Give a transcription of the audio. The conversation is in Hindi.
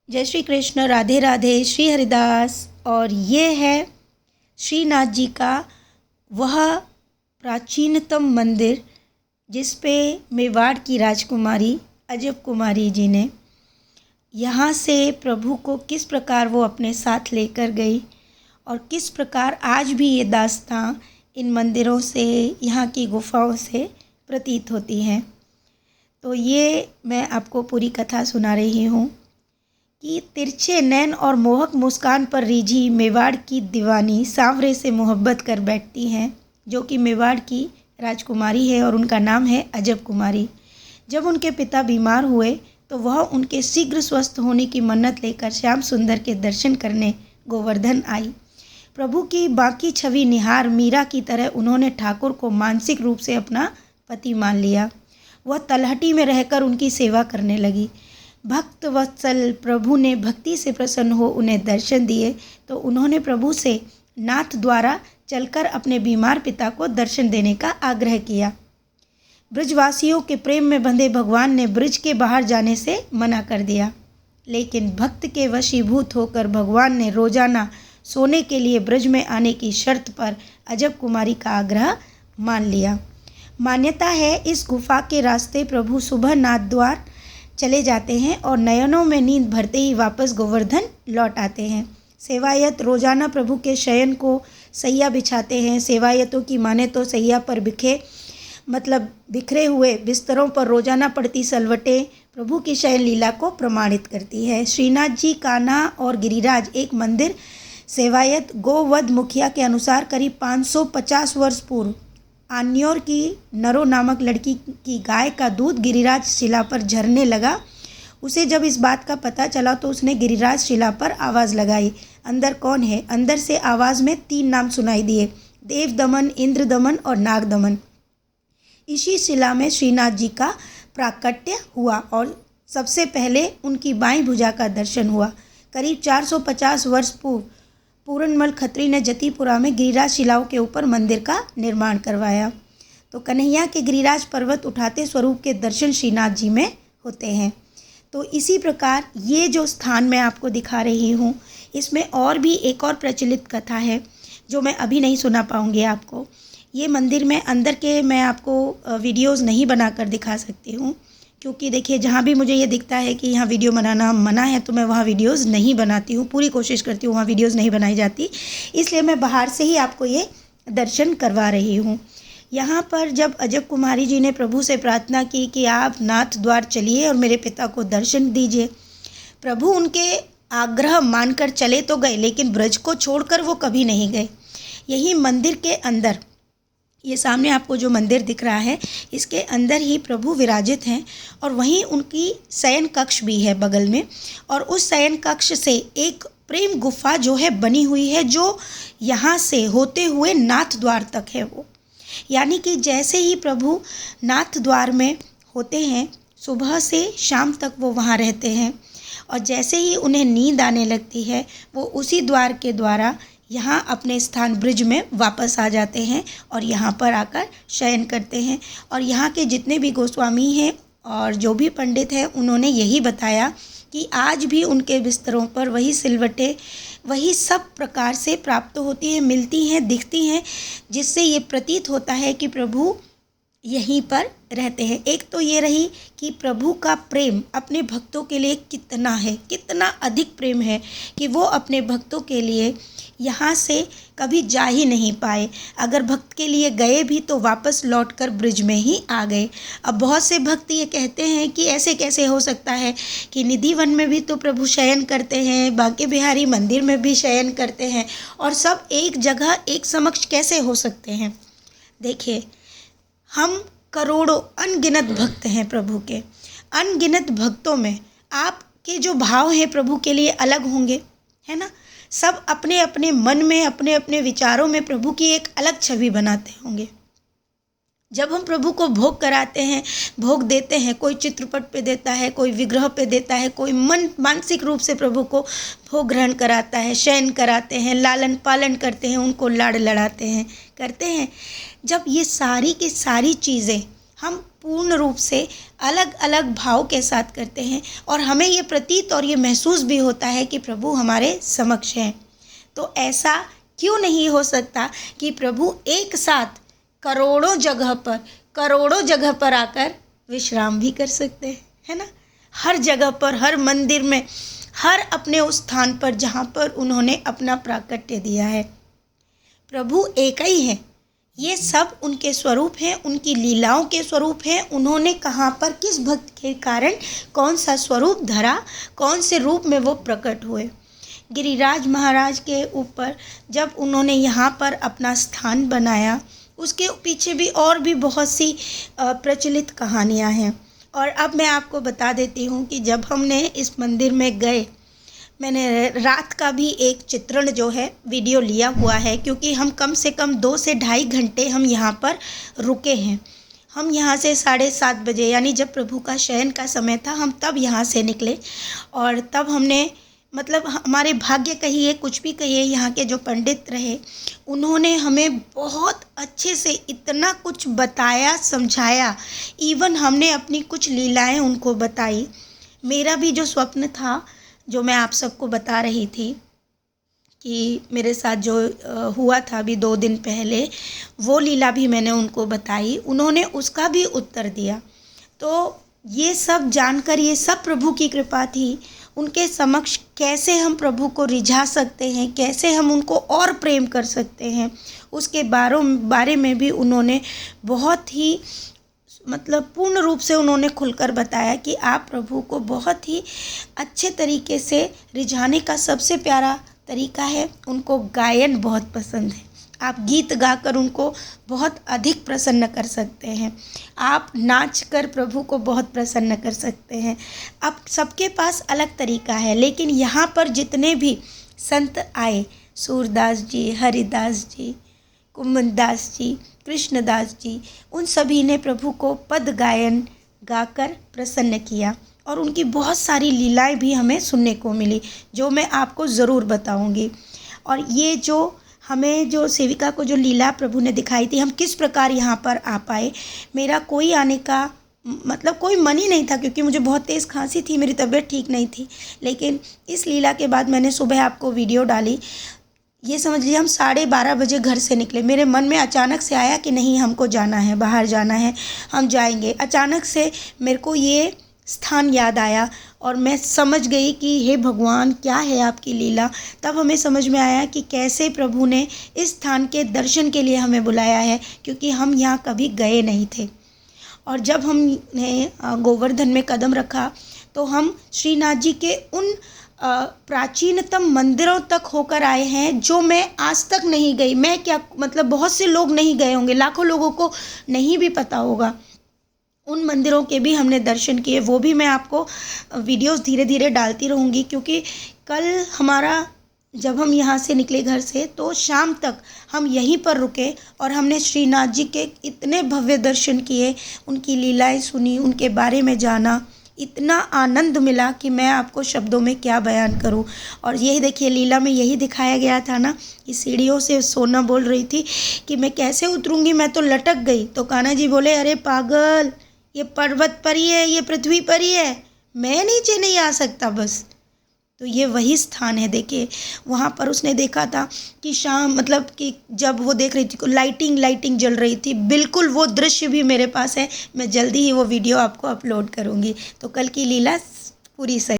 जय श्री कृष्ण, राधे राधे, श्री हरिदास। और ये है श्रीनाथ जी का वह प्राचीनतम मंदिर जिस पे मेवाड़ की राजकुमारी अजब कुमारी जी ने यहाँ से प्रभु को किस प्रकार वो अपने साथ लेकर गई और किस प्रकार आज भी ये दास्तां इन मंदिरों से, यहाँ की गुफाओं से प्रतीत होती हैं। तो ये मैं आपको पूरी कथा सुना रही हूँ कि तिरछे नैन और मोहक मुस्कान पर रिझी मेवाड़ की दीवानी सांवरे से मोहब्बत कर बैठती हैं, जो कि मेवाड़ की राजकुमारी है और उनका नाम है अजब कुमारी। जब उनके पिता बीमार हुए तो वह उनके शीघ्र स्वस्थ होने की मन्नत लेकर श्याम सुंदर के दर्शन करने गोवर्धन आई। प्रभु की बाकी छवि निहार मीरा की तरह उन्होंने ठाकुर को मानसिक रूप से अपना पति मान लिया। वह तलहटी में रहकर उनकी सेवा करने लगी। भक्त वत्सल प्रभु ने भक्ति से प्रसन्न हो उन्हें दर्शन दिए तो उन्होंने प्रभु से नाथ द्वारा चलकर अपने बीमार पिता को दर्शन देने का आग्रह किया। ब्रजवासियों के प्रेम में बंधे भगवान ने ब्रज के बाहर जाने से मना कर दिया, लेकिन भक्त के वशीभूत होकर भगवान ने रोजाना सोने के लिए ब्रज में आने की शर्त पर अजब कुमारी का आग्रह मान लिया। मान्यता है इस गुफा के रास्ते प्रभु सुबह नाथ द्वार चले जाते हैं और नयनों में नींद भरते ही वापस गोवर्धन लौट आते हैं। सेवायत रोजाना प्रभु के शयन को सैया बिछाते हैं। सेवायतों की माने तो सैया पर बिखरे हुए बिस्तरों पर रोजाना पड़ती सलवटें प्रभु की शयन लीला को प्रमाणित करती है। श्रीनाथ जी, कान्हा और गिरिराज एक मंदिर सेवायत गोवध मुखिया के अनुसार करीब 550 वर्ष पूर्व आन्योर की नरो नामक लड़की की गाय का दूध गिरिराज शिला पर झरने लगा। उसे जब इस बात का पता चला तो उसने गिरिराज शिला पर आवाज़ लगाई, अंदर कौन है। अंदर से आवाज़ में 3 नाम सुनाई दिए, देव दमन, इंद्र दमन और नाग दमन। इसी शिला में श्रीनाथ जी का प्राकट्य हुआ और सबसे पहले उनकी बाईं भुजा का दर्शन हुआ। करीब 450 वर्ष पूर्व पूरनमल खत्री ने जतीपुरा में गिरिराज शिलाओं के ऊपर मंदिर का निर्माण करवाया। तो कन्हैया के गिरिराज पर्वत उठाते स्वरूप के दर्शन श्रीनाथ जी में होते हैं। तो इसी प्रकार ये जो स्थान मैं आपको दिखा रही हूँ, इसमें और भी एक और प्रचलित कथा है जो मैं अभी नहीं सुना पाऊँगी आपको। ये मंदिर में अंदर के मैं आपको वीडियोस नहीं बनाकर दिखा सकती हूँ, क्योंकि देखिए जहाँ भी मुझे ये दिखता है कि यहाँ वीडियो बनाना मना है तो मैं वहाँ वीडियोस नहीं बनाती हूँ। पूरी कोशिश करती हूँ वहाँ वीडियोस नहीं बनाई जाती, इसलिए मैं बाहर से ही आपको ये दर्शन करवा रही हूँ। यहाँ पर जब अजब कुमारी जी ने प्रभु से प्रार्थना की कि आप नाथ द्वार चलिए और मेरे पिता को दर्शन दीजिए, प्रभु उनके आग्रह मानकर चले तो गए, लेकिन ब्रज को छोड़कर वो कभी नहीं गए। यही मंदिर के अंदर, ये सामने आपको जो मंदिर दिख रहा है, इसके अंदर ही प्रभु विराजित हैं और वहीं उनकी शयन कक्ष भी है बगल में। और उस शयन कक्ष से एक प्रेम गुफा जो है बनी हुई है, जो यहाँ से होते हुए नाथ द्वार तक है वो। यानी कि जैसे ही प्रभु नाथ द्वार में होते हैं, सुबह से शाम तक वो वहाँ रहते हैं और जैसे ही उन्हें नींद आने लगती है वो उसी द्वार के द्वारा यहाँ अपने स्थान ब्रिज में वापस आ जाते हैं और यहाँ पर आकर शयन करते हैं। और यहाँ के जितने भी गोस्वामी हैं और जो भी पंडित हैं, उन्होंने यही बताया कि आज भी उनके बिस्तरों पर वही सिलवटें वही सब प्रकार से प्राप्त होती हैं, मिलती हैं, दिखती हैं, जिससे ये प्रतीत होता है कि प्रभु यहीं पर रहते हैं। एक तो ये रही कि प्रभु का प्रेम अपने भक्तों के लिए कितना है, कितना अधिक प्रेम है कि वो अपने भक्तों के लिए यहाँ से कभी जा ही नहीं पाए। अगर भक्त के लिए गए भी तो वापस लौटकर ब्रिज में ही आ गए। अब बहुत से भक्त ये कहते हैं कि ऐसे कैसे हो सकता है कि निधि वन में भी तो प्रभु शयन करते हैं, बांके बिहारी मंदिर में भी शयन करते हैं, और सब एक जगह एक समक्ष कैसे हो सकते हैं। देखिए, हम करोड़ों अनगिनत भक्त हैं प्रभु के। अनगिनत भक्तों में आपके जो भाव हैं प्रभु के लिए अलग होंगे, है ना। सब अपने अपने मन में, अपने अपने विचारों में प्रभु की एक अलग छवि बनाते होंगे। जब हम प्रभु को भोग कराते हैं, भोग देते हैं, कोई चित्रपट पे देता है, कोई विग्रह पे देता है, कोई मानसिक रूप से प्रभु को भोग ग्रहण कराता है, शयन कराते हैं, लालन पालन करते हैं, उनको लाड़ लड़ाते हैं, करते हैं। जब ये सारी की सारी चीज़ें हम पूर्ण रूप से अलग अलग भाव के साथ करते हैं और हमें ये प्रतीत और ये महसूस भी होता है कि प्रभु हमारे समक्ष हैं। तो ऐसा क्यों नहीं हो सकता कि प्रभु एक साथ करोड़ों जगह पर आकर विश्राम भी कर सकते हैं, है ना। हर जगह पर, हर मंदिर में, हर अपने उस स्थान पर जहाँ पर उन्होंने अपना प्राकट्य दिया है। प्रभु एक ही है। ये सब उनके स्वरूप हैं, उनकी लीलाओं के स्वरूप हैं। उन्होंने कहाँ पर किस भक्त के कारण कौन सा स्वरूप धरा, कौन से रूप में वो प्रकट हुए। गिरिराज महाराज के ऊपर जब उन्होंने यहाँ पर अपना स्थान बनाया, उसके पीछे भी और भी बहुत सी प्रचलित कहानियाँ हैं। और अब मैं आपको बता देती हूँ कि जब हमने इस मंदिर में गए, मैंने रात का भी एक चित्रण जो है वीडियो लिया हुआ है, क्योंकि हम कम से कम 2 से ढाई घंटे हम यहाँ पर रुके हैं। हम यहाँ से 7:30 बजे, यानी जब प्रभु का शयन का समय था, हम तब यहाँ से निकले। और तब हमने, मतलब हमारे भाग्य कहिए, कुछ भी कहिए, यहाँ के जो पंडित रहे उन्होंने हमें बहुत अच्छे से इतना कुछ बताया, समझाया। इवन हमने अपनी कुछ लीलाएं उनको बताई। मेरा भी जो स्वप्न था, जो मैं आप सबको बता रही थी कि मेरे साथ जो हुआ था अभी 2 दिन पहले, वो लीला भी मैंने उनको बताई। उन्होंने उसका भी उत्तर दिया। तो ये सब जानकर, ये सब प्रभु की कृपा थी। उनके समक्ष कैसे हम प्रभु को रिझा सकते हैं, कैसे हम उनको और प्रेम कर सकते हैं, उसके बारे में भी उन्होंने बहुत ही, मतलब पूर्ण रूप से उन्होंने खुलकर बताया कि आप प्रभु को बहुत ही अच्छे तरीके से रिझाने का सबसे प्यारा तरीका है, उनको गायन बहुत पसंद है। आप गीत गाकर उनको बहुत अधिक प्रसन्न कर सकते हैं। आप नाच कर प्रभु को बहुत प्रसन्न कर सकते हैं। अब सबके पास अलग तरीका है, लेकिन यहाँ पर जितने भी संत आए, सूरदास जी, हरिदास जी, कुमुददास जी, कृष्णदास जी, उन सभी ने प्रभु को पद गायन गाकर प्रसन्न किया। और उनकी बहुत सारी लीलाएं भी हमें सुनने को मिली, जो मैं आपको ज़रूर बताऊंगी। और ये जो हमें, जो सेविका को जो लीला प्रभु ने दिखाई थी, हम किस प्रकार यहाँ पर आ पाए, मेरा कोई आने का मतलब कोई मन ही नहीं था, क्योंकि मुझे बहुत तेज़ खांसी थी, मेरी तबीयत ठीक नहीं थी। लेकिन इस लीला के बाद मैंने सुबह आपको वीडियो डाली। ये समझ लीजिए हम 12:30 बजे घर से निकले। मेरे मन में अचानक से आया कि नहीं, हमको जाना है, बाहर जाना है, हम जाएंगे। अचानक से मेरे को ये स्थान याद आया और मैं समझ गई कि हे भगवान, क्या है आपकी लीला। तब हमें समझ में आया कि कैसे प्रभु ने इस स्थान के दर्शन के लिए हमें बुलाया है, क्योंकि हम यहाँ कभी गए नहीं थे। और जब हमने गोवर्धन में कदम रखा, तो हम श्रीनाथ जी के उन प्राचीनतम मंदिरों तक होकर आए हैं, जो मैं आज तक नहीं गई। मैं क्या, मतलब बहुत से लोग नहीं गए होंगे, लाखों लोगों को नहीं भी पता होगा। उन मंदिरों के भी हमने दर्शन किए। वो भी मैं आपको वीडियोस धीरे धीरे डालती रहूँगी, क्योंकि कल हमारा, जब हम यहाँ से निकले घर से, तो शाम तक हम यहीं पर रुके और हमने श्रीनाथ जी के इतने भव्य दर्शन किए, उनकी लीलाएं सुनी, उनके बारे में जाना। इतना आनंद मिला कि मैं आपको शब्दों में क्या बयान करूं। और यही देखिए, लीला में यही दिखाया गया था ना कि सीढ़ियों से सोना बोल रही थी कि मैं कैसे उतरूंगी, मैं तो लटक गई। तो कान्हा जी बोले, अरे पागल, ये पर्वत पर ही है, ये पृथ्वी पर ही है, मैं नीचे नहीं आ सकता बस। तो ये वही स्थान है। देखिए, वहाँ पर उसने देखा था कि शाम, मतलब कि जब वो देख रही थी, लाइटिंग जल रही थी। बिल्कुल वो दृश्य भी मेरे पास है। मैं जल्दी ही वो वीडियो आपको अपलोड करूँगी। तो कल की लीला पूरी सही।